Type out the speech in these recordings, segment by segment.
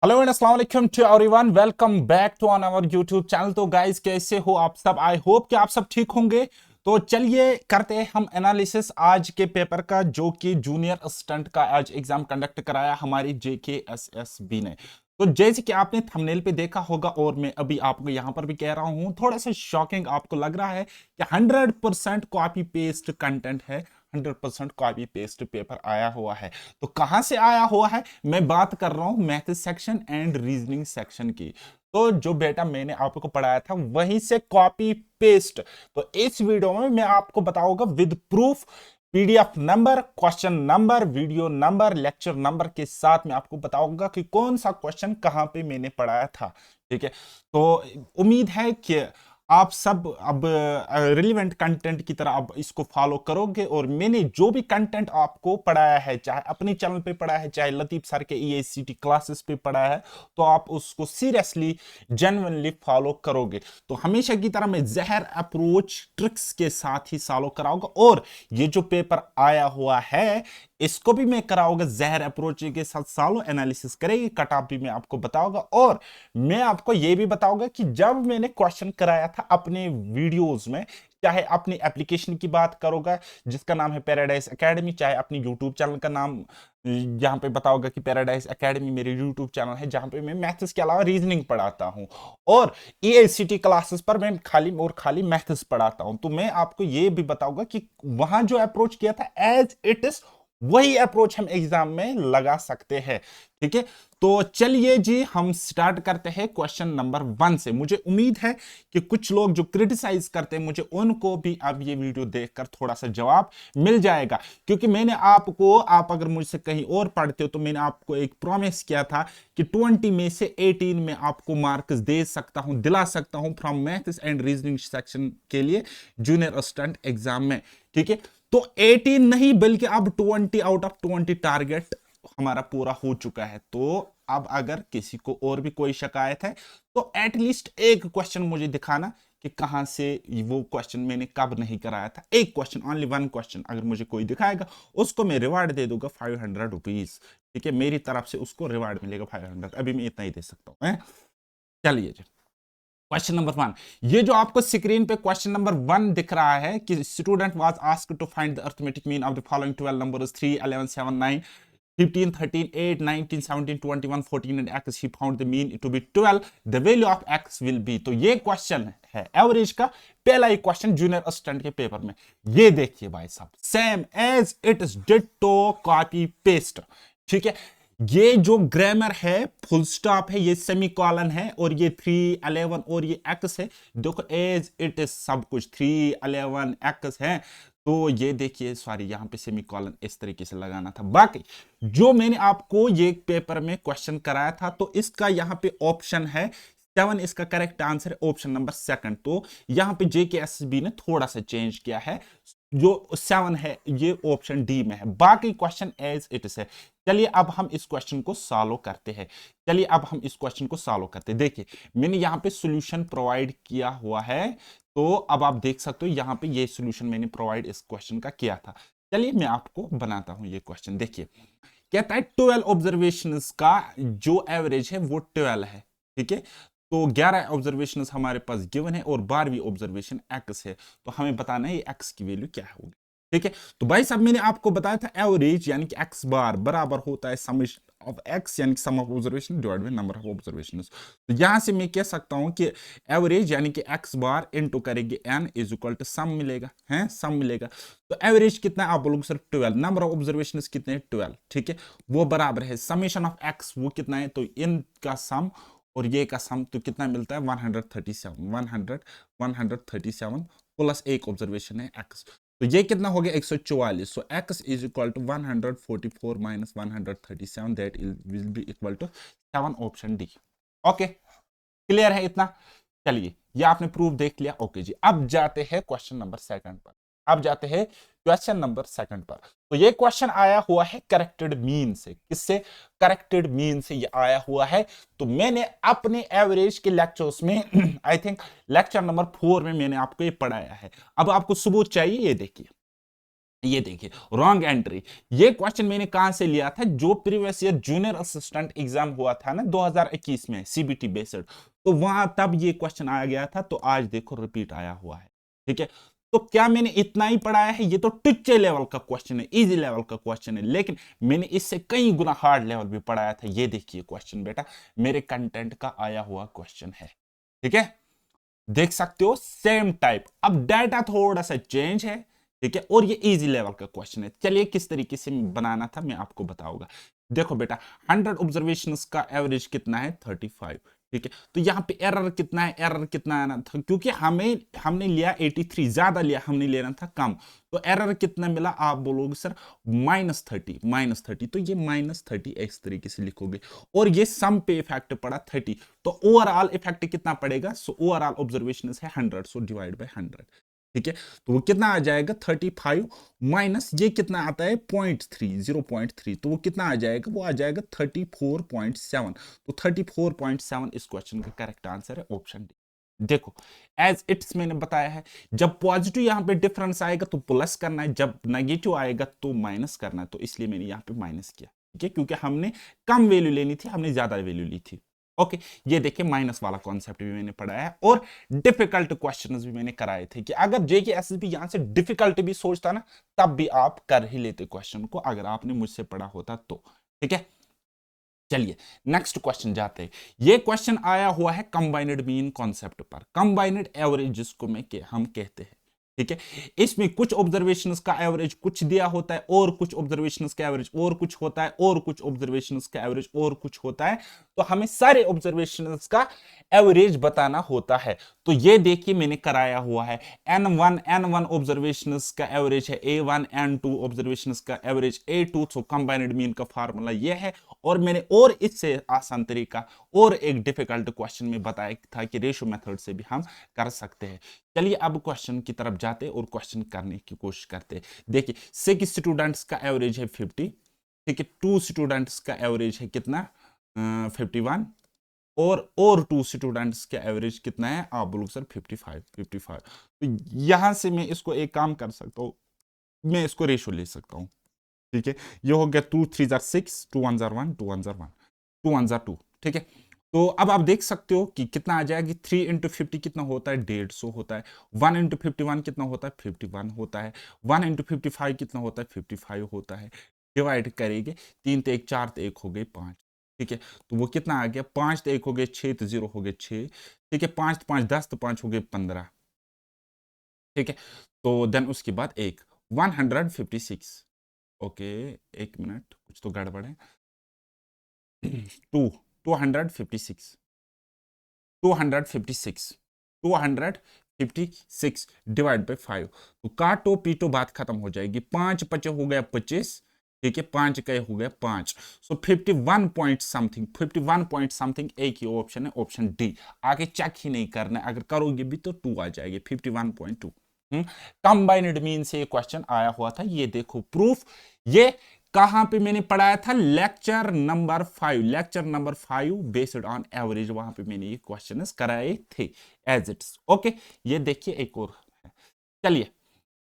Hello and अस्सलाम वालेकुम to everyone, welcome back to on our YouTube channel. तो guys, कैसे हो आप सब? आई होप कि आप सब ठीक होंगे। तो चलिए करते हैं हम एनालिसिस आज के पेपर का, जो कि जूनियर असिस्टेंट का आज एग्जाम कंडक्ट कराया हमारी JKSSB ने। तो जैसे कि आपने थंबनेल पे देखा होगा और मैं अभी आपको यहां पर भी कह रहा हूं, थोड़ा सा शॉकिंग आपको लग रहा है कि 100% कॉपी पेस्ट कंटेंट है। 100% कॉपी पेस्ट पेपर आया हुआ है। तो कहां से आया हुआ है? मैं बात कर रहा हूं math section and reasoning section की। तो जो बेटा मैंने आपको पढ़ाया था वहीं से कॉपी पेस्ट। तो इस वीडियो में मैं आपको बताऊंगा with proof, PDF number, question number, video number, lecture number के साथ मैं आपको बताऊंगा कि कौन सा क्वेश्चन कहां पे मैंने पढ़ाया था। ठीक है। तो उम्मीद है कि आप सब अब रिलेवेंट कंटेंट की तरह अब इसको फॉलो करोगे, और मैंने जो भी कंटेंट आपको पढ़ाया है, चाहे अपने चैनल पे पढ़ाया है, चाहे लतीफ सर के EACT क्लासेस पे पढ़ाया है, तो आप उसको सीरियसली जेन्युइनली फॉलो करोगे। तो हमेशा की तरह मैं जहर अप्रोच ट्रिक्स के साथ ही फॉलो कराऊंगा, और ये जो पेपर आया हुआ है इसको भी मैं कराऊंगा जहर अप्रोच के साथ। सालों एनालिसिस करेगी, कट ऑफ भी मैं आपको बताऊंगा, और मैं आपको यह भी बताऊंगा कि जब मैंने क्वेश्चन कराया था अपने वीडियोस में, चाहे अपनी एप्लीकेशन की बात करोगा जिसका नाम है पैराडाइज एकेडमी, चाहे अपनी यूट्यूब चैनल का नाम यहां पे बताओगा कि पैराडाइज एकेडमी मेरे यूट्यूब चैनल है, जहां पे मैं मैथ्स के अलावा रीजनिंग पढ़ाता हूं, और EACT क्लासेस पर मैं खाली और खाली मैथ्स पढ़ाता हूं। तो मैं आपको यह भी बताऊंगा कि वहां जो अप्रोच किया था एज इट इज, वही अप्रोच हम एग्जाम में लगा सकते हैं। ठीक है। तो चलिए जी, हम स्टार्ट करते हैं क्वेश्चन नंबर 1 से। मुझे उम्मीद है कि कुछ लोग जो क्रिटिसाइज करते हैं मुझे, उनको भी अब ये वीडियो देखकर थोड़ा सा जवाब मिल जाएगा। क्योंकि मैंने आपको, आप अगर मुझसे कहीं और पढ़ते हो, तो मैंने आपको एक प्रॉमिस किया था कि 20 में से 18 में आपको मार्क्स दे सकता हूं, दिला सकता हूं from maths and reasoning section के लिए जूनियर असिस्टेंट एग्जाम में। ठीक है। तो 18 नहीं बल्कि अब 20 आउट ऑफ 20 टारगेट हमारा पूरा हो चुका है। तो अब अगर किसी को और भी कोई शिकायत है, तो एटलीस्ट एक क्वेश्चन मुझे दिखाना कि कहां से वो क्वेश्चन मैंने कब नहीं कराया था। एक क्वेश्चन, ओनली वन क्वेश्चन अगर मुझे कोई दिखाएगा, उसको मैं रिवार्ड दे दूंगा 500 रुपीज। ठीक है, मेरी तरफ से उसको रिवार्ड मिलेगा 500। अभी मैं इतना ही दे सकता हूं। चलिए जी, क्वेश्चन नंबर 1। ये जो आपको स्क्रीन पे क्वेश्चन नंबर 1 दिख रहा है कि student was asked to find the arithmetic mean of the following 12 numbers 3, 11, 7, 9, 15, 13, 8, 19, 17, 21, 14 and x. He found the mean to be 12. The value of x will be। तो ये क्वेश्चन है एवरेज का, पहला ही क्वेश्चन जूनियर असिस्टेंट के paper में। ये देखिए भाई साहब, same as it is, ditto copy paste. ठीक है। ये जो ग्रामर है, फुल स्टॉप है, ये सेमी कॉलन है, और ये 3, 11 और ये एक्स है। देखो एज इट इज सब कुछ 3, 11 एक्स है। तो ये देखिए, सॉरी यहां पे सेमी कॉलन इस तरीके से लगाना था। बाकी जो मैंने आपको ये पेपर में क्वेश्चन कराया था, तो इसका यहां पे ऑप्शन है 7, इसका करेक्ट आंसर है ऑप्शन नंबर 2। तो यहां पे JKSSB ने थोड़ा सा चेंज किया है, जो 7 है ये ऑप्शन डी में है, बाकी क्वेश्चन एज इट इज है। चलिए अब हम इस क्वेश्चन को सॉल्व करते हैं। चलिए अब हम इस क्वेश्चन को सॉल्व करते हैं। देखिए मैंने यहां पे सॉल्यूशन प्रोवाइड किया हुआ है, तो अब आप देख सकते हो यहां पे ये सॉल्यूशन मैंने प्रोवाइड इस क्वेश्चन का किया था। चलिए मैं आपको बनाता हूं ये क्वेश्चन। देखिए कहता है 12 ऑब्जर्वेशन का जो एवरेज है वो 12 है। ठीक है। तो 11 ऑब्जर्वेशन हमारे पास गिवन है, और 12वीं ऑब्जर्वेशन एक्स है। तो हमें बताना है ये एक्स की वैल्यू क्या होगी। ठीक है। तो भाई साहब मैंने आपको बताया था एवरेज यानी कि एक्स बार बराबर होता है समेशन ऑफ एक्स यानी कि sum of observation divide by number of observation. तो यहां से मैं कह सकता हूं कि एवरेज यानी कि एक्स बार इनटू करेंगे N is equal to some मिलेगा, है सम मिलेगा। तो एवरेज कितना है आप बोलोगे सर 12, नंबर ऑफ ऑब्जर्वेशन कितने 12। ठीक है। वो बराबर है समेशन ऑफ एक्स, वो कितना है, तो इनका सम और ये का सम, तो कितना मिलता है 137, 137 प्लस एक ऑब्जर्वेशन है एक्स। तो ये कितना हो गया 144। So x is equal to 144 minus 137, that will be equal to 7, option D. Okay, clear है इतना? चलिए ये आपने प्रूफ देख लिया। ओके जी, अब जाते हैं क्वेश्चन नंबर 2 पर। अब जाते हैं क्वेश्चन नंबर 2 पर। तो ये क्वेश्चन आया हुआ है करेक्टेड मीन से। किससे? करेक्टेड मीन से ये आया हुआ है। तो मैंने अपने एवरेज के लेक्चर्स में आई थिंक लेक्चर नंबर 4 में मैंने आपको ये पढ़ाया है। अब आपको सबूत चाहिए, ये देखिए ये देखिए रॉन्ग एंट्री। ये क्वेश्चन मैंने कहां से लिया था, जो previous year junior assistant exam हुआ था ना 2021 में सीबीटी बेस्ड, तो वहां तब ये क्वेश्चन आया गया था, तो आज देखो रिपीट आया हुआ है। ठीक है, तो क्या मैंने इतना ही पढ़ाया है? ये तो टुच्चे लेवल का क्वेश्चन है, इजी लेवल का क्वेश्चन है, लेकिन मैंने इससे कई गुना हार्ड लेवल भी पढ़ाया था। ये देखिए क्वेश्चन बेटा मेरे कंटेंट का आया हुआ क्वेश्चन है। ठीक है, देख सकते हो सेम टाइप, अब डाटा थोड़ा सा चेंज है। ठीक है, और ये इजी लेवल का क्वेश्चन है। चलिए किस तरीके से बनाना था मैं आपको बताऊंगा। देखो बेटा 100 ऑब्जर्वेशंस का एवरेज कितना है 35। ठीक है, तो यहाँ पे एरर कितना है, एरर कितना आना था, क्योंकि हमने लिया 83, ज्यादा लिया, हमने लेना था कम। तो एरर कितना मिला, आप बोलोगे सर -30, -30, तो ये -30 इस तरीके से लिखोगे। और ये सम पे इफेक्ट पड़ा 30, तो ओवरऑल इफेक्ट कितना पड़ेगा, सो ओवरऑल ऑब्जर्वेशन है 100, सो डिवाइड बाय 100। ठीक है, तो वो कितना आ जाएगा 35 माइनस ये कितना आता है 0.3, तो वो कितना आ जाएगा, वो आ जाएगा 34.7। तो 34.7 इस क्वेश्चन का करेक्ट आंसर है, ऑप्शन डी। देखो एज इट्स मैंने बताया है, जब पॉजिटिव यहां पे डिफरेंस आएगा तो प्लस करना है, जब नेगेटिव आएगा तो माइनस करना है, तो इसलिए मैंने यहां पे माइनस किया। ठीक है, क्योंकि हमने कम वैल्यू लेनी थी, हमने ज्यादा वैल्यू ली थी। ओके, ये देखिए माइनस वाला कॉन्सेप्ट भी मैंने पढ़ाया है, और डिफिकल्ट क्वेश्चंस भी मैंने कराए थे कि अगर जेके एसएसबी यहां से डिफिकल्ट भी सोचता ना, तब भी आप कर ही लेते क्वेश्चन को, अगर आपने मुझसे पढ़ा होता तो। ठीक है, चलिए नेक्स्ट क्वेश्चन जाते हैं। ये क्वेश्चन आया हुआ है कंबाइंड मीन कॉन्सेप्ट पर, कंबाइंड एवरेज जिसको हम कहते हैं। ठीक है, इसमें कुछ ऑब्जर्वेशंस का एवरेज कुछ दिया होता है, और कुछ ऑब्जर्वेशंस का एवरेज और कुछ होता है, और कुछ ऑब्जर्वेशंस का एवरेज और कुछ होता है, तो हमें सारे ऑब्जर्वेशंस का एवरेज बताना होता है। तो ये देखिए मैंने कराया हुआ है, n1 ऑब्जर्वेशंस का एवरेज है a1, n2 ऑब्जर्वेशंस का एवरेज a2, तो कंबाइंड मीन का फार्मूला ये है। और मैंने और इससे आसान तरीका और एक डिफिकल्ट क्वेश्चन में बताया था कि रेशो मेथड से भी हम कर सकते हैं। चलिए अब क्वेश्चन की तरफ जाते और क्वेश्चन करने की कोशिश करते हैं। देखिए 6 स्टूडेंट्स का एवरेज है 50। ठीक है, 2 स्टूडेंट्स का एवरेज है कितना 51, और 2 स्टूडेंट्स का एवरेज कितना है, आप बोलो सर 55। तो यहां से मैं इसको एक काम कर सकता हूं, मैं इसको रेशो ले सकता हूं। ठीक है, ये हो गया 2 3 6, 2 1 1, 2 1 1, 2 1 2। ठीक है, तो अब आप देख सकते हो कि कितना आ जाएगा, 3 इंटू 50 कितना होता है 150 होता है, 1 इंटू 51 कितना होता है 51 होता है, 1 इंटू 55 कितना होता है 55 होता है। डिवाइड करेंगे, 3 तो 1 4 तो 1 हो गए 5। ठीक है, तो वो कितना आ गया, 5 तो 1 हो गए 6, तो 0 हो गए 6। ठीक है, 5 तो 5 10, तो 5 हो गए 15। ठीक है, तो देन उसके बाद एक 156। ओके, एक मिनट कुछ तो गड़बड़ है। 2 256 256 256 डिवाइड बाई 5, तो काटो पीटो बात खत्म हो जाएगी। 5 5 हो गया 25। ठीक है, 5 का हो गया 5, सो 51 पॉइंट समथिंग, 51 पॉइंट समथिंग एक ही ऑप्शन है, ऑप्शन डी। आगे चेक ही नहीं करना, अगर करोगे भी तो 2 आ जाएगी 51.2। कंबाइंड मीन से क्वेश्चन आया हुआ था। ये देखो प्रूफ, ये कहां पे मैंने पढ़ाया था, lecture number 5, lecture number 5 based on average, वहां पे मैंने ये क्वेश्चन कराए थे एज इट्स। ओके, ये देखिए एक और है। चलिए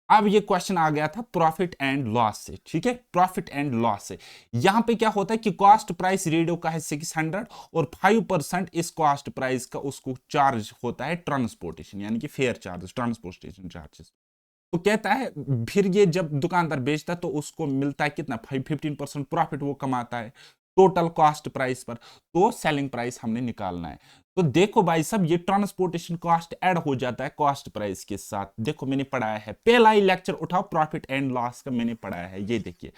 अब ये क्वेश्चन आ गया था प्रॉफिट एंड लॉस से। ठीक है, प्रॉफिट एंड लॉस से यहां पे क्या होता है कि कॉस्ट प्राइस रेडियो का है 600, और 5% इस कॉस्ट प्राइस का उसको चार्ज होता है ट्रांसपोर्टेशन, यानी कि फेयर चार्ज, ट्रांसपोर्टेशन चार्जेस। तो कहता है फिर ये जब दुकानदार बेचता है तो उसको मिलता है कितना, 15% प्रॉफिट वो कमाता है टोटल कॉस्ट प्राइस पर। तो सेलिंग प्राइस हमने निकालना है। तो देखो भाई साहब, ये ट्रांसपोर्टेशन कॉस्ट ऐड हो जाता है कॉस्ट प्राइस के साथ। देखो मैंने पढ़ाया है, पहला ही लेक्चर उठाओ प्रॉफिट एंड लॉस का, मैंने पढ़ाया है। ये देखिए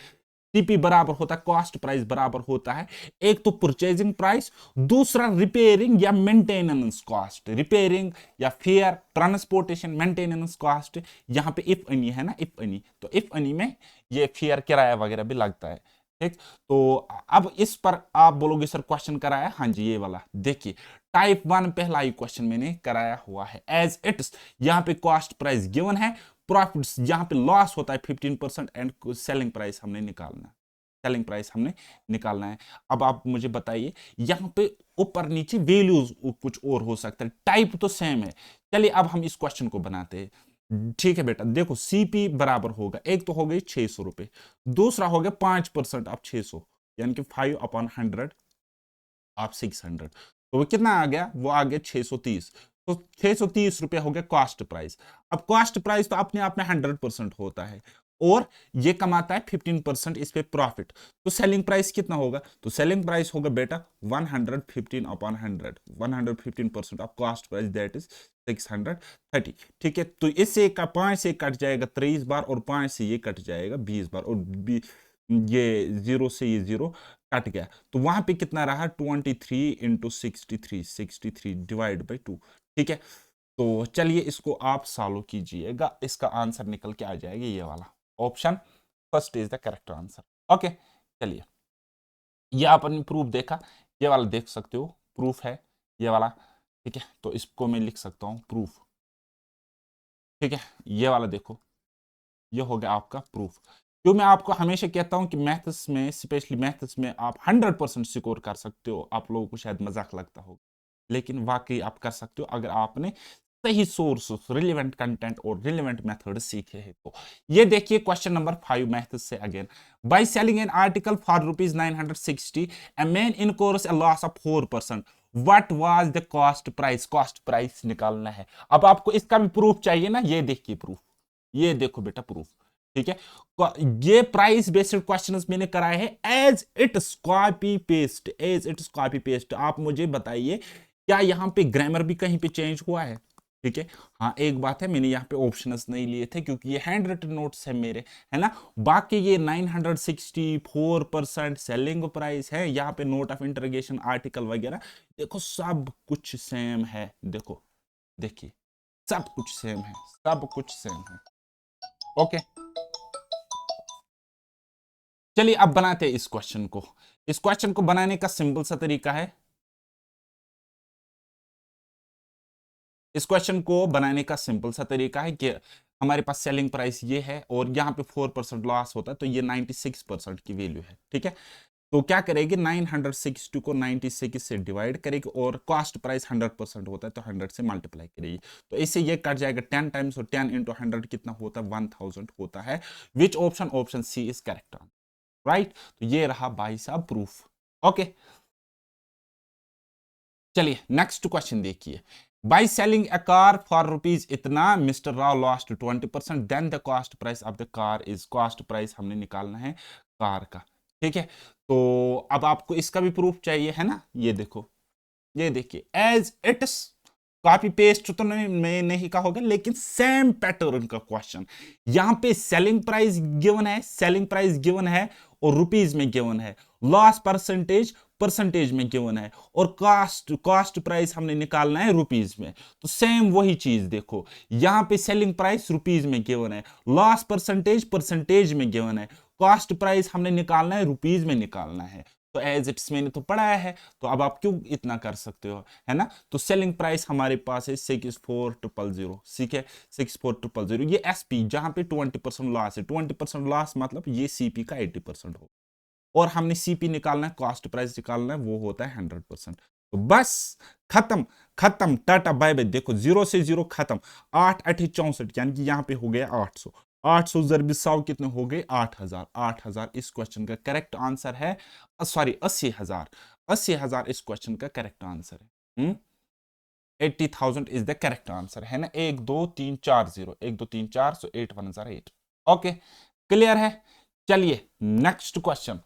टीपी बराबर होता है कॉस्ट प्राइस बराबर होता है, एक तो परचेजिंग प्राइस, दूसरा रिपेयरिंग या मेंटेनेंस कॉस्ट, रिपेयरिंग या फेयर, ट्रांसपोर्टेशन, मेंटेनेंस कॉस्ट। यहां पे इफ एनी है ना, इफ एनी, तो इफ एनी में ये फेयर किराया वगैरह भी लगता है। ठीक, तो अब इस पर आप बोलोगे सर क्वेश्चन कराया, हाँ जी ये वाला देखिए टाइप 1 पहला ही क्वेश्चन मैंने कराया हुआ है एज इट्स। यहां पे कॉस्ट प्राइस गिवन है, प्रॉफिट्स यहां पे लॉस होता है 15%, एंड सेलिंग प्राइस हमने निकालना है, सेलिंग प्राइस हमने निकालना है। अब आप मुझे बताइए यहां पे ऊपर नीचे वैल्यूज कुछ और हो सकता है, टाइप तो सेम है। चलिए अब हम इस क्वेश्चन को बनाते हैं। ठीक है बेटा, देखो सीपी बराबर होगा, एक तो हो गई 600 रुपए, दूसरा हो गया 5% आप 600, यानी कि 5/100 आप 600, तो वो कितना आ गया, वो आ गया 630। तो 630 रुपए हो गया कॉस्ट प्राइस। अब कॉस्ट प्राइस तो अपने आप में 100% होता है, और ये कमाता है 15% इस पे प्रॉफिट। तो सेलिंग प्राइस कितना होगा, तो सेलिंग प्राइस होगा बेटा 115/100, 115% of cost price, that is 630। ठीक है, तो इससे का 5 से कट जाएगा 23 बार, और 5 से ये कट जाएगा 20 बार, और ये 0 से ये 0 कट गया, तो वहां पे कितना रहा, 23 इंटू 63, 63 डिवाइड बाई 2। ठीक है, तो चलिए इसको आप सॉल्व कीजिएगा, इसका आंसर निकल के आ जाएगा ये वाला, option first is the correct answer. Okay, चलिए ये आपने प्रूफ देखा, ये वाला देख सकते हो, प्रूफ है ये वाला। ठीक है, तो इसको मैं लिख सकता हूं प्रूफ। ठीक है, ये वाला देखो, ये हो गया आपका प्रूफ। क्यों मैं आपको हमेशा कहता हूं कि मैथ्स में, स्पेशली मैथ्स में आप 100% स्कोर कर सकते हो। आप लोगों को शायद मजाक लगता हो, लेकिन वाकई आप कर सकते हो अगर आपने सही सोर्स, रिलेवेंट कंटेंट और रिलेवेंट मेथड सीखे हैं तो। ये देखिए क्वेश्चन नंबर 5 मैथ्स से again. By selling an article for ₹960, a man incurs a loss of 4%. What was the cost price? Cost price निकालना है। अब आपको इसका भी प्रूफ चाहिए ना, ये देखिए प्रूफ, ये देखो बेटा प्रूफ। ठीक है, ये प्राइस बेस्ड क्वेश्चंस मैंने कराए हैं as it's copy paste, as it's copy paste. आप मुझे बताइए क्या यहां पे ग्रामर भी कहीं पे चेंज हुआ है? ठीक है, हाँ एक बात है, मैंने यहाँ पे ऑप्शंस नहीं लिए थे क्योंकि ये हैंड रिटन नोट्स है मेरे, है ना। बाकी ये 964% सेलिंग प्राइस है, यहाँ पे नोट ऑफ इंटरोगेशन आर्टिकल वगैरह, देखो सब कुछ सेम है। देखो देखिए, सब कुछ सेम है, सब कुछ सेम है। ओके, चलिए अब बनाते हैं इस क्वेश्चन को। इस क्वेश्चन को बनाने का सिंपल सा तरीका है, इस क्वेश्चन को बनाने का सिंपल सा तरीका है कि हमारे पास सेलिंग प्राइस ये है और यहाँ पे 4% लॉस होता है, तो ये 96% की वैल्यू है। ठीक है, तो क्या करेगी, 960 को 96 से डिवाइड करेगी, और कॉस्ट प्राइस 100% होता है तो 100 से मल्टीप्लाई करेगी, तो इससे ये कट जाएगा 10 टाइम्स, और 10 इंटू 100 कितना होता है, 1000 होता है। Which option, option C is correct, right. तो ये रहा भाई साहब प्रूफ। ओके, चलिए नेक्स्ट क्वेश्चन देखिए। By selling a car for rupees इतना, mister Rao lost 20%, then the cost price of the car is, cost price हमने निकालना है कार का। ठीक है, तो अब आपको इसका भी प्रूफ चाहिए है ना। ये देखो, ये देखिए, एज इट्स कॉपी पेस्ट तो मैं नहीं कहोगे, लेकिन सेम पैटर्न का क्वेश्चन। यहां पे सेलिंग प्राइस गिवन है, सेलिंग प्राइस गिवन है, और रुपीज में गिवन है। लॉस परसेंटेज परसेंटेज में गिवन है, और कॉस्ट, कॉस्ट प्राइस हमने निकालना है रुपीज में। तो सेम वही चीज देखो, यहां पे सेलिंग प्राइस रुपीज में गिवन है, लॉस परसेंटेज परसेंटेज में गिवन है, कॉस्ट प्राइस हमने निकालना है रुपीज में निकालना है। तो एज इट्स मैंने तो पढ़ाया है, तो अब आप क्यों इतना कर सकते हो, है ना। तो सेलिंग प्राइस हमारे पास है 64000, ठीक है, 64000। ये एसपी जहां पे 20% लॉस है, 20% लॉस मतलब ये सीपी का 80% हो, और हमने सीपी निकालना है, कॉस्ट प्राइस निकालना है, वो होता है 100%। तो बस खत्म, खत्म, टाटा बाय बाय। देखो 0 से 0 खत्म, 8 8 64, यानी कि यहाँ पे हो गया 800, 800 जरबी 100 कितने हो गए, 8000, 8000 इस क्वेश्चन का करेक्ट आंसर है। सॉरी 80,000, 80,000 इस क्वेश्चन का करेक्ट आंसर है। 80,000 इज द करेक्ट आंसर, है ना। 1 2 3 4 0, 1 2 3 4, सो 8 1 8। ओके, क्लियर है। चलिए next question,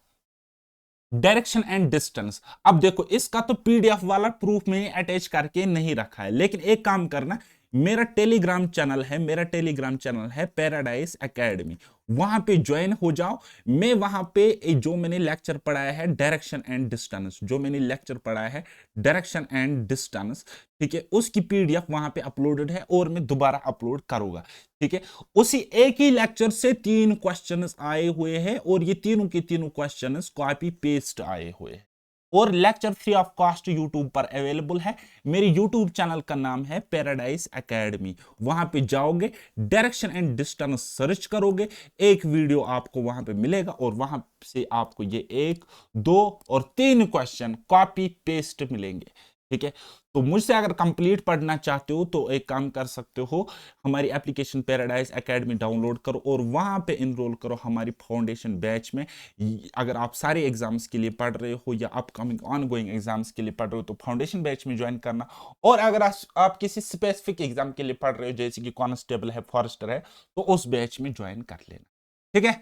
direction and distance. अब देखो इसका तो पीडीएफ वाला प्रूफ में अटैच करके नहीं रखा है, लेकिन एक काम करना, मेरा टेलीग्राम चैनल है, मेरा टेलीग्राम चैनल है पैराडाइज एकेडमी, वहां पे ज्वाइन हो जाओ। मैं वहां पे जो मैंने लेक्चर पढ़ाया है डायरेक्शन एंड डिस्टेंस, जो मैंने लेक्चर पढ़ाया है डायरेक्शन एंड डिस्टेंस, ठीक है, उसकी पीडीएफ वहां पे अपलोडेड है, और मैं दोबारा अपलोड करूंगा। ठीक है, उसी एक ही लेक्चर से 3 क्वेश्चंस आए हुए हैं, और ये तीनों के तीनों क्वेश्चंस कॉपी पेस्ट आए हुए हैं, और lecture free of cost YouTube पर अवेलेबल है। मेरे यूट्यूब चैनल का नाम है पैराडाइज एकेडमी, वहां पे जाओगे, डायरेक्शन एंड डिस्टेंस सर्च करोगे, एक वीडियो आपको वहां पे मिलेगा, और वहां से आपको ये 1 2 और 3 क्वेश्चन कॉपी पेस्ट मिलेंगे। ठीक है। तो मुझसे अगर कंप्लीट पढ़ना चाहते हो तो एक काम कर सकते हो, हमारी एप्लीकेशन पैराडाइज एकेडमी डाउनलोड करो और वहां पे इनरोल करो हमारी फाउंडेशन बैच में। अगर आप सारे एग्जाम्स के लिए पढ़ रहे हो या अपकमिंग ऑन गोइंग एग्जाम्स के लिए पढ़ रहे हो तो फाउंडेशन बैच में ज्वाइन करना। और अगर आप किसी स्पेसिफिक एग्जाम के लिए पढ़ रहे हो जैसे कि कांस्टेबल है, फॉरेस्टर है, तो उस बैच में ज्वाइन कर लेना। ठीक है।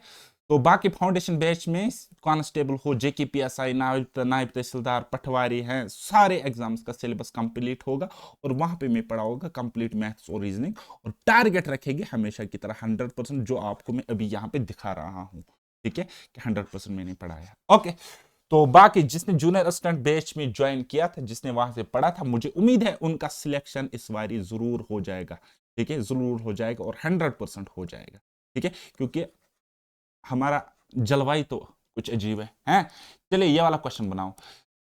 तो बाकी फाउंडेशन बैच में कांस्टेबल हो, जेकेपीएसआई, नायब तहसीलदार, पटवारी हैं, सारे एग्जाम्स का सिलेबस कंप्लीट होगा और वहां पे मैं पढ़ाऊंगा कंप्लीट मैथ्स और रीजनिंग। और टारगेट रखेंगे हमेशा की तरह 100%, जो आपको मैं अभी यहाँ पे दिखा रहा हूँ। ठीक है कि 100% मैंने पढ़ाया। ओके। तो बाकी जिसने जूनियर असिस्टेंट बैच में ज्वाइन किया था, जिसने वहां से पढ़ा था, मुझे उम्मीद है उनका सिलेक्शन इस बारी जरूर हो जाएगा। ठीक है, जरूर हो जाएगा और 100% हो जाएगा। ठीक है, क्योंकि हमारा जलवायु तो कुछ अजीब है, हैं? चलिए ये वाला क्वेश्चन बनाओ।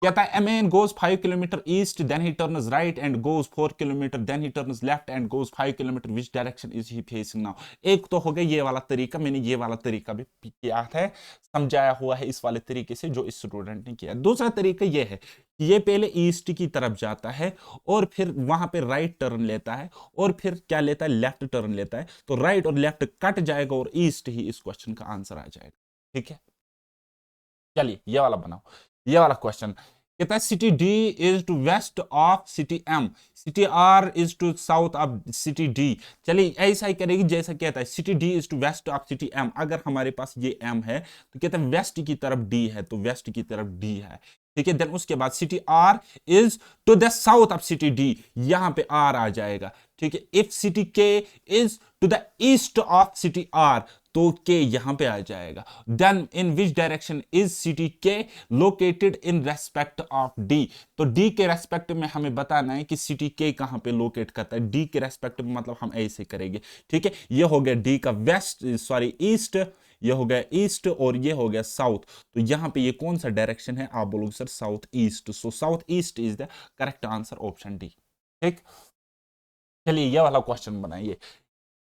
कहता है, a man goes 5 kilometer east, then he turns right and goes 4 kilometer, then he turns left and goes 5 kilometer. Which direction is he facing now? एक तो हो गया ये वाला तरीका, मैंने ये वाला तरीका भी किया है, समझाया हुआ है इस वाले तरीके से जो इस स्टूडेंट ने किया। दूसरा तरीका ये है कि ये पहले ईस्ट की तरफ जाता है और फिर वहां पे राइट टर्न लेता है और फिर क्या लेता है, लेफ्ट टर्न लेता है। तो राइट और लेफ्ट कट जाएगा और ईस्ट ही इस क्वेश्चन का आंसर आ जाएगा। ठीक है, चलिए ये वाला बनाओ। ये वाला क्वेश्चन कहता है, city D is to west of city M, city R is to south of city D. चलिए ऐसा ही करेगी जैसा कहता है, city D is to west of city M. अगर हमारे पास ये एम है तो कहता है वेस्ट की तरफ डी है, तो वेस्ट की तरफ डी है। ठीक है, देन उसके बाद city R is to the south of city D, यहां पे आर आ जाएगा। ठीक है, if city K is to the east of city R, तो के यहां पे आ जाएगा। Then in which direction is city K located in respect of D, तो डी के रेस्पेक्ट में हमें बताना है कि सिटी के कहां पे लोकेट करता है। डी के रेस्पेक्ट में मतलब हम ऐसे करेंगे। ठीक है, ये हो गया डी का वेस्ट, सॉरी ईस्ट, ये हो गया ईस्ट और ये हो गया साउथ। तो यहां पे ये कौन सा डायरेक्शन है, आप बोलोगे sir south east, so south east is the correct answer, option D. ठीक, चलिए ये वाला क्वेश्चन बनाइए।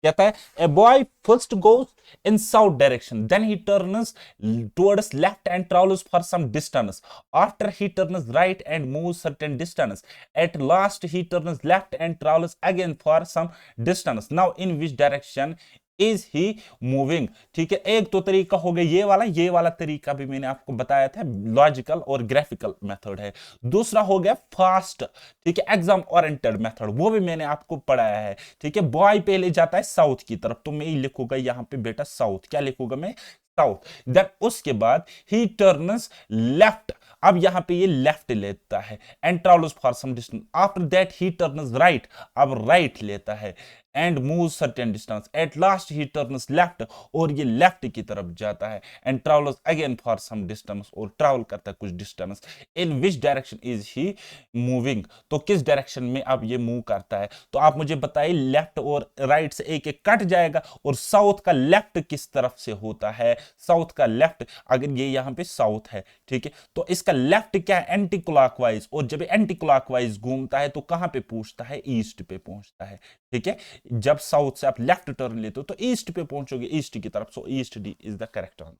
कहता है, a boy first goes in south direction, then he turns towards left and travels for some distance, after he turns right and moves certain distance, at last he turns left and travels again for some distance, now in which direction is he moving. ठीक है, एक तो तरीका हो गया ये वाला तरीका भी मैंने आपको बताया था, लॉजिकल और ग्राफिकल मेथड है। दूसरा हो गया फास्ट, ठीक है, एग्जाम ओरिएंटेड मेथड, वो भी मैंने आपको पढ़ाया है। ठीक है, बॉय पहले जाता है साउथ की तरफ, तो मैं ही लिखूंगा यहां पे बेटा साउथ, क्या लिखूंगा मैं, साउथ। देन उसके बाद ही टर्न्स लेफ्ट, अब यहां पे ये लेफ्ट लेता है, and travels for some distance, after that he turns right, अब राइट लेता है, and move certain distance, at last he turns left, और ये लेफ्ट की तरफ जाता है, and travels again for some distance, और ट्रैवल करता है कुछ distance. In which direction is he moving, तो किस डायरेक्शन में अब ये मूव करता है। तो आप मुझे बताइए, लेफ्ट और राइट से एक एक कट जाएगा, और साउथ का लेफ्ट किस तरफ से होता है, साउथ का लेफ्ट, अगर ये यहां पे साउथ है, ठीक है, तो इसका लेफ्ट क्या है, एंटी क्लॉकवाइज, और जब एंटी क्लॉकवाइज घूमता है तो कहां पे पहुंचता है, ईस्ट पे पहुंचता है। ठीक है, जब साउथ से आप लेफ्ट टर्न लेते हो तो ईस्ट पे पहुंचोगे, ईस्ट की तरफ, so east D is the correct answer.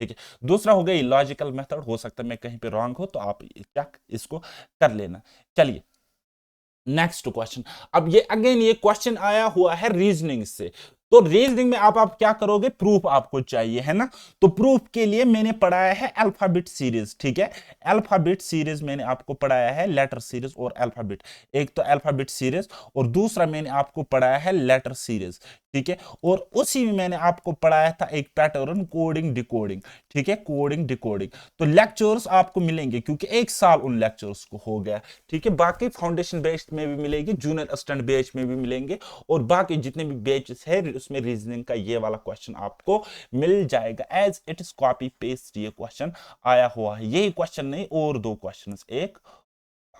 ठीक है, दूसरा हो गया लॉजिकल मेथड, हो सकता है मैं कहीं पे रॉन्ग हो तो आप चेक इसको कर लेना। चलिए नेक्स्ट क्वेश्चन। अब ये अगेन ये क्वेश्चन आया हुआ है रीजनिंग से, तो रीजनिंग में आप क्या करोगे, प्रूफ आपको चाहिए है ना। तो प्रूफ के लिए मैंने पढ़ाया है अल्फाबेट सीरीज। ठीक है, अल्फाबेट सीरीज मैंने आपको पढ़ाया है, लेटर सीरीज और अल्फाबेट, एक तो अल्फाबेट सीरीज और दूसरा मैंने आपको पढ़ाया है लेटर सीरीज। ठीक है, और उसी में मैंने आपको पढ़ाया था एक पैटर्न, कोडिंग डिकोडिंग। ठीक है, कोडिंग डिकोडिंग, तो लेक्चर्स आपको मिलेंगे क्योंकि एक साल उन लेक्चर्स को हो गया। ठीक है, बाकी फाउंडेशन बेस में भी मिलेगी, जूनियर असिस्टेंट बैच में भी मिलेंगे, और बाकी जितने भी बैचेस है उसमें रीजनिंग का ये वाला क्वेश्चन आपको मिल जाएगा, as it is copy paste ये क्वेश्चन आया हुआ है। यही क्वेश्चन नहीं, और दो क्वेश्चन, एक,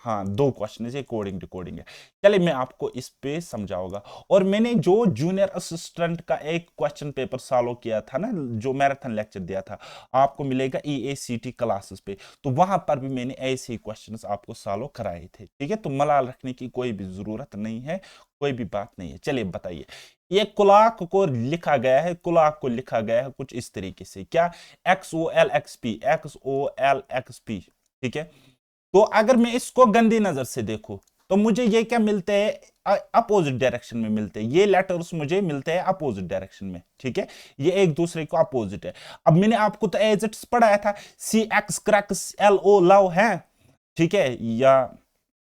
हाँ दो क्वेश्चन है, कोडिंग डिकोडिंग है। चलिए मैं आपको इस पे समझाऊंगा। और मैंने जो जूनियर असिस्टेंट का एक क्वेश्चन पेपर सॉल्व किया था ना, जो मैराथन लेक्चर दिया था, आपको मिलेगा EACT क्लासेस पे, तो वहां पर भी मैंने ऐसे ही क्वेश्चंस आपको सॉल्व कराए थे। ठीक है, तो मलाल रखने की कोई भी जरूरत नहीं है, कोई भी बात नहीं है। चलिए बताइए, ये कुलाक को लिखा गया है, कुलाक को लिखा गया है कुछ इस तरीके से, क्या, XOLXP, XOLXP। ठीक है, तो अगर मैं इसको गंदी नजर से देखूं तो मुझे ये क्या मिलते हैं, अपोजिट डायरेक्शन में मिलते हैं, ये लेटर्स मुझे मिलते हैं अपोजिट डायरेक्शन में, ठीक है, ये एक दूसरे को अपोजिट है। अब मैंने आपको तो एज इट्स पढ़ाया था, C X cracks L O love है, ठीक है, या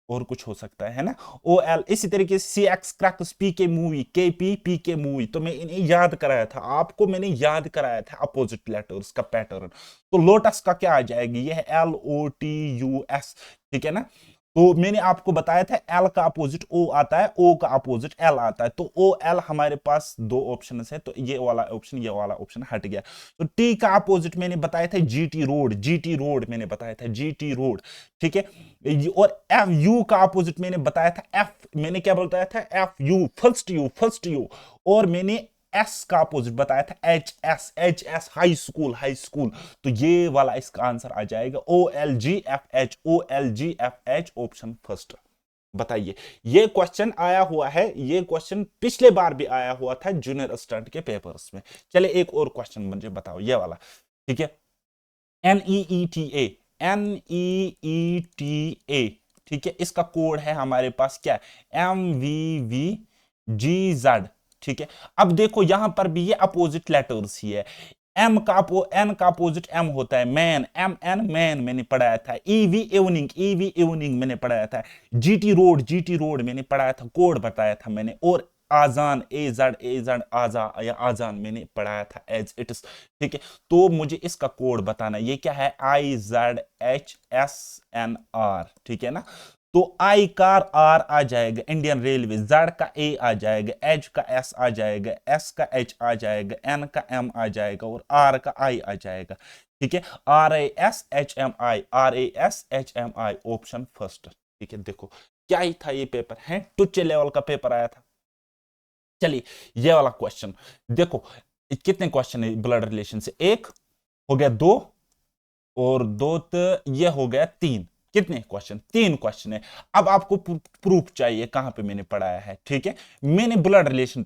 और कुछ हो सकता है ना, ओ एल, इसी तरीके से सी एक्स क्रैक्स पी के मूवी, के पी पी के मूवी, तो मैं इन्हें याद कराया था आपको, मैंने याद कराया था अपोजिट लेटर्स का पैटर्न। तो लोटस का क्या आ जाएगी, ये है L O T U S, ठीक है ना। तो मैंने आपको बताया था एल का अपोजिट ओ आता है, ओ का अपोजिट एल आता है, तो ओ एल हमारे पास दो ऑप्शन है, तो ये वाला ऑप्शन, ये वाला ऑप्शन हट गया। तो टी का अपोजिट मैंने बताया था जीटी रोड, जीटी रोड मैंने बताया था, जीटी रोड, ठीक है। और एफ यू का अपोजिट मैंने बताया था एफ, मैंने क्या बताया था, F U, first U, first U. और मैंने एस का अपोजिट बताया था H S, H S high school, high school. तो ये वाला इसका आंसर आ जाएगा O L G F H, O L G F H, option first. बताइए, ये क्वेश्चन आया हुआ है, ये क्वेश्चन पिछले बार भी आया हुआ था जूनियर असिस्टेंट के पेपर्स में। चले एक और क्वेश्चन मुझे बताओ, ये वाला, ठीक है, NEETA, NEETA, ठीक है, इसका कोड है हमारे पास क्या, MVVGZ, ठीक है। अब देखो यहां पर भी ये अपोजिट लेटर्स ही है, एम का एन का अपोजिट एम होता है मैन, एम एन मैन मैंने पढ़ाया था, ईवी इवनिंग, ईवी इवनिंग मैंने पढ़ाया था, जीटी रोड, जीटी रोड मैंने पढ़ाया था, कोड बताया था मैंने। और आजान, ए जड आजा या आजान मैंने पढ़ाया था एज इट इज, ठीक है। तो मुझे इसका कोड बताना, ये क्या है, IZHSNR, ठीक है ना। तो आई का आर आ जाएगा इंडियन रेलवे, जेड का ए आ जाएगा, एच का एस आ जाएगा, एस का एच आ जाएगा, एन का एम आ जाएगा, और आर का आई आ जाएगा, ठीक है। RASHMI, RASHMI, ऑप्शन फर्स्ट, ठीक है। देखो क्या ही था, ये पेपर है टुच्चे लेवल का पेपर आया था। चलिए ये वाला क्वेश्चन देखो, कितने क्वेश्चन है ब्लड रिलेशन से, एक हो गया, दो और दो, तो ये हो गया तीन, कितने क्वेश्चन, तीन क्वेश्चन है। अब आपको प्रूफ चाहिए कहां पे मैंने पढ़ाया है, ठीक है। मैंने ब्लड रिलेशन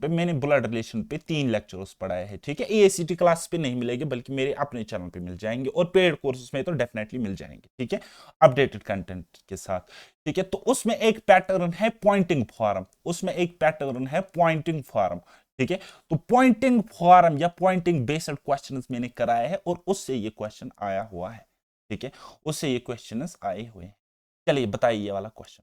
पे 3 लेक्चर्स पढ़ाए हैं, ठीक है। AACT क्लास पे नहीं मिलेंगे, बल्कि मेरे अपने चैनल पे मिल जाएंगे, और पेड कोर्सेज में तो डेफिनेटली मिल जाएंगे, ठीक है, अपडेटेड कंटेंट के साथ, ठीक है। तो उसमें एक पैटर्न है पॉइंटिंग फॉर्म, उसमें एक पैटर्न है पॉइंटिंग फॉर्म, ठीक है। तो पॉइंटिंग फॉर्म या पॉइंटिंग बेस्ड क्वेश्चंस मैंने कराए हैं, और उससे ये क्वेश्चन आया हुआ है, ठीक है, उससे ये क्वेश्चंस आए हुए हैं। चलिए बताइए ये वाला क्वेश्चन,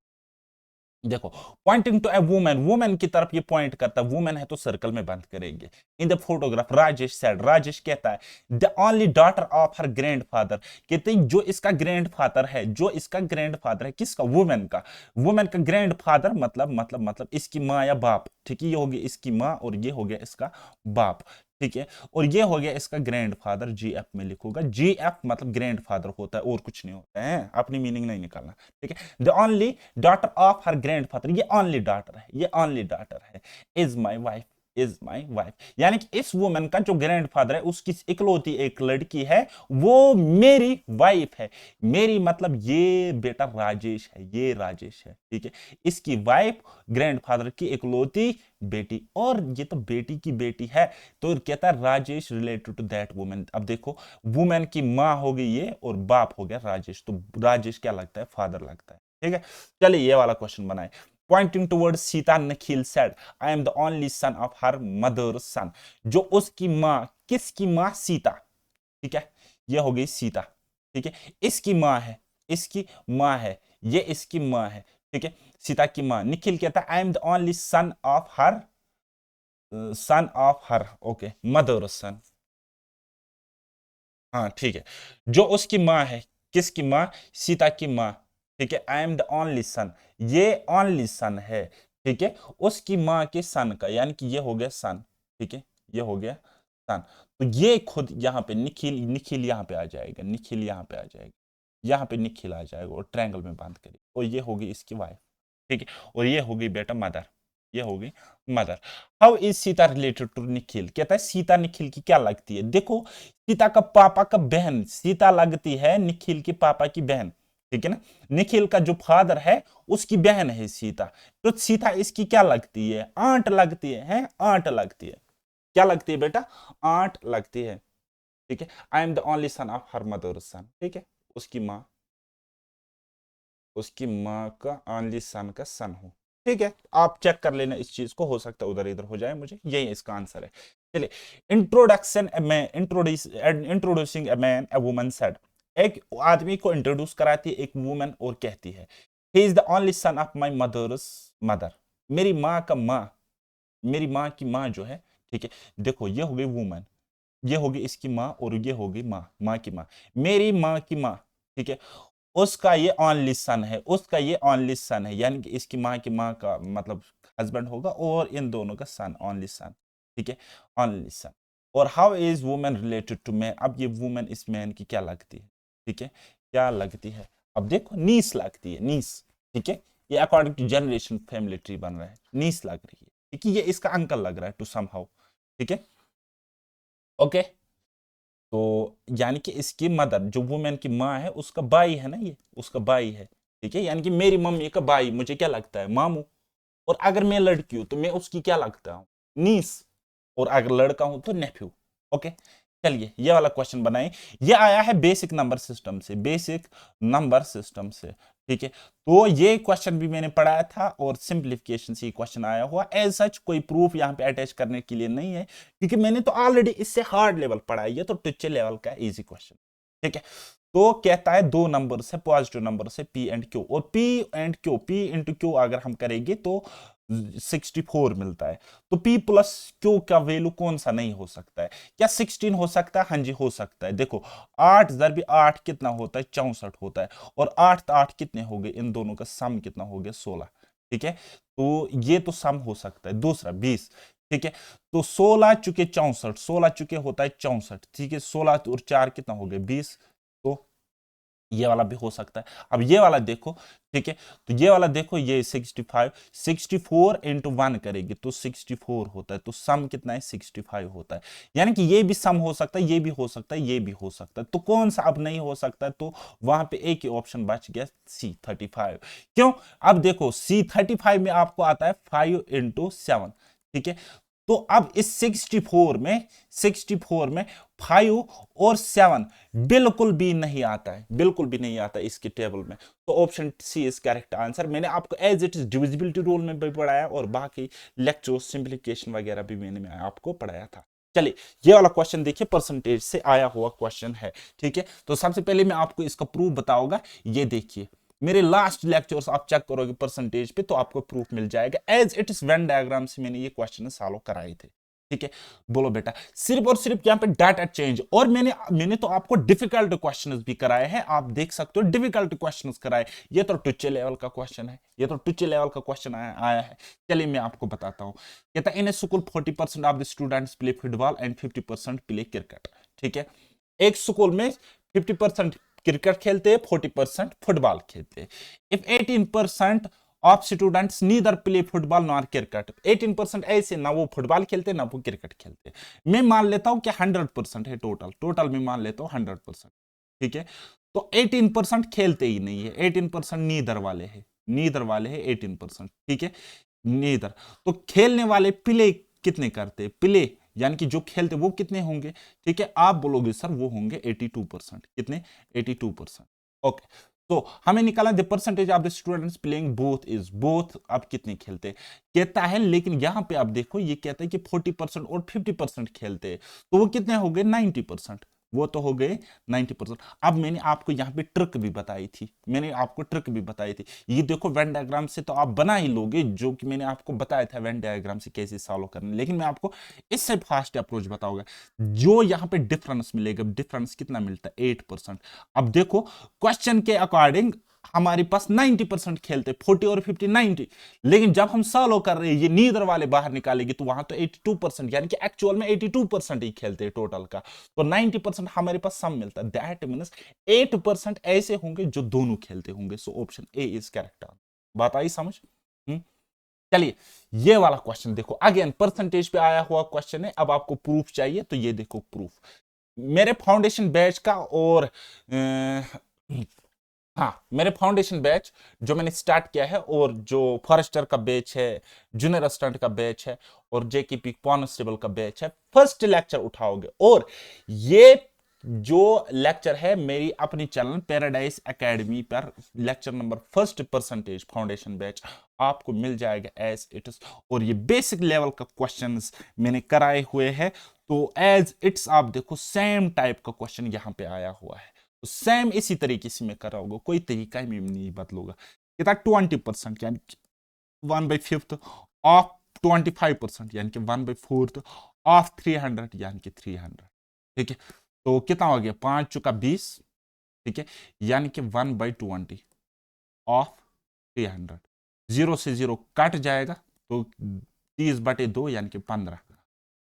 देखो, pointing to a women, women की तरफ ये पॉइंट करता है, वुमेन है तो सर्कल में बंद करेंगे। In the photograph Rajesh said, Rajesh कहता है the only daughter of her grandfather, कहते हैं जो इसका ग्रैंडफादर है, जो इसका ग्रैंडफादर है, किसका, वुमेन का, वुमेन का ग्रैंडफादर मतलब इसकी माँ या बाप, ठीक है, ये हो गया इसकी माँ और ये हो गया इसका बाप, ठीक है। और ये हो गया इसका ग्रैंडफादर, GF में लिखूंगा, GF मतलब ग्रैंडफादर होता है और कुछ नहीं होता है, अपनी मीनिंग नहीं निकालना, ठीक है। The only daughter of her grandfather, ये ओनली डॉटर है, ये ओनली डॉटर है, is my wife, is my wife, यानी कि इस वुमन का जो ग्रैंडफादर है, उसकी इकलौती एक लड़की है, वो मेरी वाइफ है। मेरी मतलब ये बेटा राजेश है, ये राजेश है, ठीक है, इसकी वाइफ ग्रैंडफादर की इकलौती बेटी, और ये तो बेटी की बेटी है, तो कहता है Rajesh related to that women. अब देखो, वुमेन की मां हो गई ये और बाप हो गया राजेश, तो राजेश क्या लगता है, फादर लगता है, ठीक है। चलिए ये वाला क्वेश्चन बनाए, pointing towards Sita, Nikhil said I am the only son of her mother सन, जो उसकी मां, किसकी मां, सीता, ठीक है, ये हो गई सीता, ठीक है, इसकी मां है, इसकी मां है, ये इसकी मां है, ठीक है, सीता की मां। निखिल कहता है I am the only son of her, son of her, okay, mother सन, हाँ ठीक है, जो उसकी माँ है, किसकी माँ, सीता की माँ, ठीक है, आई एम द ओनली सन, ये ओनली सन है, ठीक है, उसकी माँ के सन का, यानी कि ये हो गया सन, ठीक है, ये हो गया सन। तो ये खुद यहाँ पे निखिल, निखिल यहाँ पे आ जाएगा, निखिल यहाँ पे आ जाएगा, यहाँ पे निखिल आ जाएगा, और ट्रायंगल में बांध करिए, और ये होगी इसकी वाइफ, ठीक है, और ये होगी बेटा मदर, ये होगी mother. How is Sita related to Nikhil, कहता है सीता निखिल की क्या लगती है, देखो सीता का पापा का बहन, सीता लगती है निखिल के पापा की बहन, ठीक है ना। निखिल का जो फादर है उसकी बहन है सीता, तो सीता इसकी क्या लगती है, आंट लगती है, आंट लगती है, क्या लगती है बेटा, आंट लगती है, ठीक है। I am the only son of her mother सन, ठीक है, उसकी माँ, उसकी माँ का ओनली सन का सन हो। ठीक है, आप चेक कर लेना इस चीज को, हो सकता है उधर इधर हो जाए, मुझे यही इसका आंसर है। चलिए, introduction introducing a man a woman said, एक आदमी को इंट्रोड्यूस कराती है एक वुमन और कहती है, he is the only son of my mother's mother, मेरी माँ का माँ, मेरी माँ की माँ जो है, ठीक है, देखो ये हो गई वुमन, ये होगी इसकी माँ, और ये होगी माँ, माँ की माँ, मेरी माँ की माँ, ठीक है, उसका ये ओनली सन है, उसका ये ओनली सन है, यानी कि इसकी माँ की माँ का मतलब हस्बैंड होगा, और इन दोनों का सन, ओनली सन, ठीक है, ओनली सन। और how is women related to man, अब ये वुमेन इस मैन की क्या लगती है, ठीक है, क्या लगती है, अब देखो नीस लगती है, नीस, ठीक है, ये according to generation family tree बन रहा है, नीस लग रही है, ठीक है, ये इसका अंकल लग रहा है टू समहाउ, ठीक है, ओके। तो यानी कि इसकी मदर जो वुमेन की माँ है उसका भाई है ना, ये उसका भाई है, ठीक है, यानी कि मेरी मम्मी का भाई मुझे क्या लगता है, मामू। और अगर मैं लड़की हूं तो मैं उसकी क्या लगता हूं, नीस। और अगर लड़का हूं तो नेफ्यू। ओके, चलिए ये वाला क्वेश्चन बनाए। ये आया है बेसिक नंबर सिस्टम से, बेसिक नंबर सिस्टम से, ठीक है। तो ये क्वेश्चन भी मैंने पढ़ाया था और सिंप्लीफिकेशन से क्वेश्चन आया हुआ, एज सच कोई प्रूफ यहां पे अटैच करने के लिए नहीं है, क्योंकि मैंने तो ऑलरेडी इससे हार्ड लेवल पढ़ा है, ये तो टुच्चे लेवल का इजी क्वेश्चन, ठीक है। तो कहता है दो नंबर है, पॉजिटिव नंबर से पी एंड क्यू, और P and Q, P into Q अगर हम करेंगे तो 64 मिलता है। तो p प्लस क्यू का वैल्यू कौन सा नहीं हो सकता है, क्या 16 हो सकता है, हाँ जी हो सकता है। देखो 8 ज़रबी 8 कितना होता है, 64 होता है, और 8 8 कितने हो गए, इन दोनों का सम कितना हो गया, 16, ठीक है। तो ये तो सम हो सकता है। दूसरा 20, ठीक है, तो 16 चुके 64, 16 चुके होता है 64, ठीक है, 16 और 4 कितना हो गया, 20। तो ये वाला भी हो सकता है। अब ये वाला देखो, ठीक है, तो ये वाला देखो, ये 65, 64 इंटू 1 करेगी तो 64 होता है, तो सम कितना है, 65 होता है। यानी कि ये भी सम हो सकता है, ये भी हो सकता है, ये भी हो सकता है। तो कौन सा अब नहीं हो सकता है, तो वहां पे एक ही ऑप्शन बच गया, C35। क्यों, अब देखो C35 में आपको आता है 5 इंटू 7, ठीक है। तो अब इस 64 में 5 और 7 बिल्कुल भी नहीं आता है, बिल्कुल भी नहीं आता इसके टेबल में। तो option C is correct answer. मैंने आपको as it is divisibility rule में भी पढ़ाया, और बाकी लेक्चर सिंप्लीफिकेशन वगैरह भी मैंने आपको पढ़ाया था। चलिए ये वाला क्वेश्चन देखिए, परसेंटेज से आया हुआ क्वेश्चन है, ठीक है। तो सबसे पहले मैं आपको इसका प्रूफ बताऊंगा, ये देखिए मेरे लास्ट लेक्चर्स आप चेक करोगे परसेंटेज पे तो आपको प्रूफ मिल जाएगा, as it is Venn diagram से मैंने ये क्वेश्चन सॉल्व कराए थे, ठीक है। बोलो बेटा, सिर्फ और सिर्फ यहाँ पे डाटा चेंज, और मैंने तो आपको डिफिकल्ट क्वेश्चंस भी कराए हैं, आप देख सकते हो डिफिकल्ट क्वेश्चंस कराए। ये तो टुच्चे लेवल का क्वेश्चन है, ये तो टुच्चे लेवल का क्वेश्चन आया है। चलिए मैं आपको बताता हूँ। कहता है in a school 40% of the students play football and 50% play cricket, ठीक है। एक स्कूल में 50% क्रिकेट खेलते हैं, 40% फुटबॉल खेलते हैं। If 18% of students neither play football nor cricket, 18% ऐसे ना वो फुटबॉल खेलते ना वो क्रिकेट खेलते, मैं मान लेता हूं कि 100% है, टोटल में मान लेता हूं 100%, ठीक है। तो 18% खेलते ही नहीं है, 18% नीदर वाले हैं, नीदर वाले हैं 18%, ठीक है, नीदर। तो खेलने वाले प्ले कितने करते हैं, प्ले यानी कि जो खेलते वो कितने होंगे, ठीक है। आप बोलोगे सर वो होंगे 82%, कितने, 82%, ओके। तो हमें निकाला the percentage of the students playing both is, both अब कितने खेलते कहता है, लेकिन यहां पे आप देखो ये कहता है कि 40% और 50% खेलते हैं, तो वो कितने हो गए 90%, वो तो हो गए 90%। अब मैंने आपको यहाँ पे ट्रिक भी बताई थी, मैंने आपको ट्रिक भी बताई थी, ये देखो वेन डायग्राम से तो आप बना ही लोगे, जो कि मैंने आपको बताया था वेन डायग्राम से कैसे सॉल्व करना, लेकिन मैं आपको इससे फास्ट अप्रोच बताऊंगा। जो यहाँ पे डिफरेंस मिलेगा, डिफरेंस कितना मिलता है 8%। अब देखो क्वेश्चन के अकॉर्डिंग हमारे पास 90% खेलते, 40 और 50 90, लेकिन जब हम सॉल्व कर रहे हैं ये नीदर वाले बाहर निकालेंगे तो वहां तो 82%, यानी कि एक्चुअल में 82% ही खेलते हैं टोटल का, तो 90% हमारे पास सम मिलता है, दैट मींस 8% ऐसे होंगे जो दोनों खेलते होंगे। So option A is correct. बात आई समझ? चलिए ये वाला क्वेश्चन देखो, अगेन परसेंटेज पे आया हुआ क्वेश्चन है, अब आपको प्रूफ चाहिए तो ये देखो प्रूफ मेरे फाउंडेशन बैच का, और हाँ मेरे फाउंडेशन बैच जो मैंने स्टार्ट किया है, और जो फॉरेस्टर का बैच है, जूनियर असिस्टेंट का बैच है, और जेकेपी कॉन्स्टेबल का बैच है, फर्स्ट लेक्चर उठाओगे, और ये जो लेक्चर है मेरी अपनी चैनल पैराडाइज एकेडमी पर, lecture number first percentage foundation batch आपको मिल जाएगा एज इट इज। और ये बेसिक लेवल का क्वेश्चंस मैंने कराए हुए हैं, तो एज इट्स आप देखो सेम टाइप का क्वेश्चन यहाँ पे आया हुआ है, तो सेम इसी तरीके से मैं कराऊंगा, कोई तरीका ही नहीं बदलूंगा। कितना 20% यानी 1/5 ऑफ 25% यानी कि 1/4 ऑफ 300 यानी कि 300। ठीक है, तो कितना हो गया 5 चुका 20। ठीक है, यानी कि 1/20 ऑफ 300। 0 से 0 कट जाएगा तो 30/2 यानी कि 15।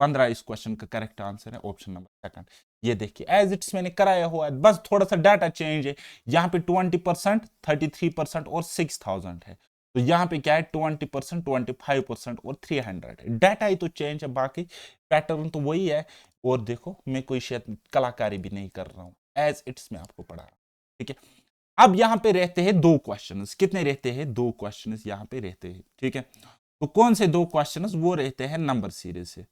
15 इस क्वेश्चन का करेक्ट आंसर है, ऑप्शन नंबर सेकंड। ये देखिए एज इट्स मैंने कराया हुआ है, बस थोड़ा सा डाटा चेंज है। यहाँ पे 20%, 33% और 6000 है, तो यहाँ पे क्या है 20%, 25% और 300 है। डाटा ही तो चेंज है, बाकी पैटर्न तो वही है। और देखो मैं कोई शायद कलाकारी भी नहीं कर रहा हूँ, एज इट्स मैं आपको पढ़ा रहा हूँ। ठीक है, अब यहां पे रहते हैं दो क्वेश्चंस। कितने रहते हैं? दो क्वेश्चंस यहां पे रहते हैं। ठीक है, तो कौन से दो क्वेश्चंस? वो रहते हैं नंबर सीरीज से,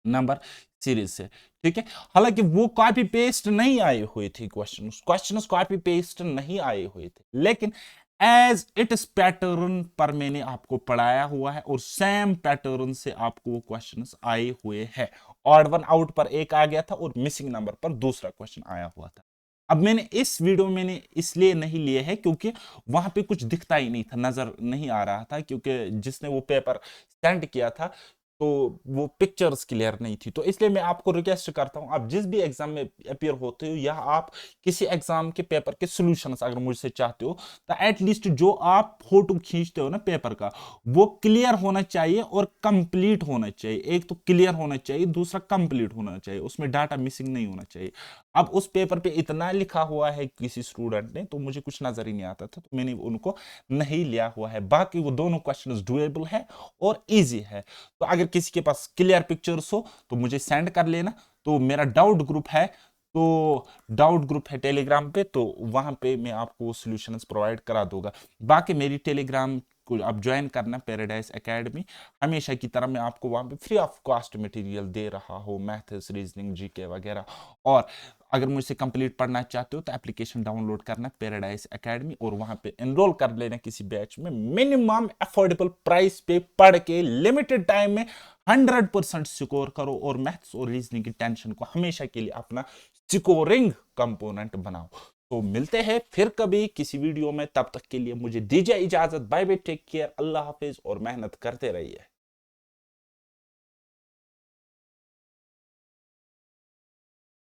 नंबर सीरीज से। ठीक है, हालांकि वो कॉपी पेस्ट नहीं आए हुए थे क्वेश्चंस कॉपी पेस्ट नहीं आए हुए थे, लेकिन एज इट इज पैटर्न पर मैंने आपको पढ़ाया हुआ है और सेम पैटर्न से आपको वो क्वेश्चंस आए हुए हैं। ऑड वन आउट पर एक आ गया था और मिसिंग नंबर पर दूसरा क्वेश्चन आया हुआ था। अब मैंने इस वीडियो में मैंने इसलिए नहीं लिए है क्योंकि वहां पे कुछ दिखता ही नहीं था, नजर नहीं आ रहा था, क्योंकि जिसने वो पेपर सेंड किया था तो वो पिक्चर्स क्लियर नहीं थी। तो इसलिए मैं आपको रिक्वेस्ट करता हूं, आप जिस भी एग्जाम में अपियर होते हो या आप किसी एग्जाम के पेपर के सॉल्यूशंस अगर मुझसे चाहते हो, तो एटलीस्ट जो आप फोटो खींचते हो ना पेपर का, वो क्लियर होना चाहिए और कंप्लीट होना चाहिए। एक तो क्लियर होना चाहिए, दूसरा कंप्लीट होना चाहिए, उसमें डाटा मिसिंग नहीं होना चाहिए। अब उस पेपर पे इतना लिखा हुआ है किसी स्टूडेंट ने, तो मुझे कुछ नजर ही नहीं आता था, तो मैंने उनको नहीं लिया हुआ है। बाकी वो दोनों क्वेश्चंस डुएबल है और इजी है। तो अगर किसी के पास क्लियर पिक्चर्स हो तो मुझे सेंड कर लेना। तो मेरा डाउट ग्रुप है, तो डाउट ग्रुप है टेलीग्राम पे, तो वहां पे मैं आपको सॉल्यूशंस प्रोवाइड करा दूंगा। बाकी मेरी टेलीग्राम को आप ज्वाइन करना, पैराडाइज एकेडमी। हमेशा की तरह मैं आपको वहां पे फ्री ऑफ कॉस्ट मटेरियल दे रहा हूँ, मैथ्स, रीजनिंग, जीके वगैरह। और अगर मुझसे कंप्लीट पढ़ना चाहते हो तो एप्लीकेशन डाउनलोड करना पैराडाइज एकेडमी और वहां पे एनरोल कर लेना किसी बैच में। मिनिमम अफोर्डेबल प्राइस पे पढ़ के लिमिटेड टाइम में 100% स्कोर करो और मैथ्स और रीजनिंग की टेंशन को हमेशा के लिए अपना स्कोरिंग कंपोनेंट बनाओ। तो मिलते हैं फिर कभी किसी वीडियो में, तब तक के लिए मुझे दीजिए इजाजत। बाय बाय, टेक केयर, अल्लाह हाफिज और मेहनत करते रहिए।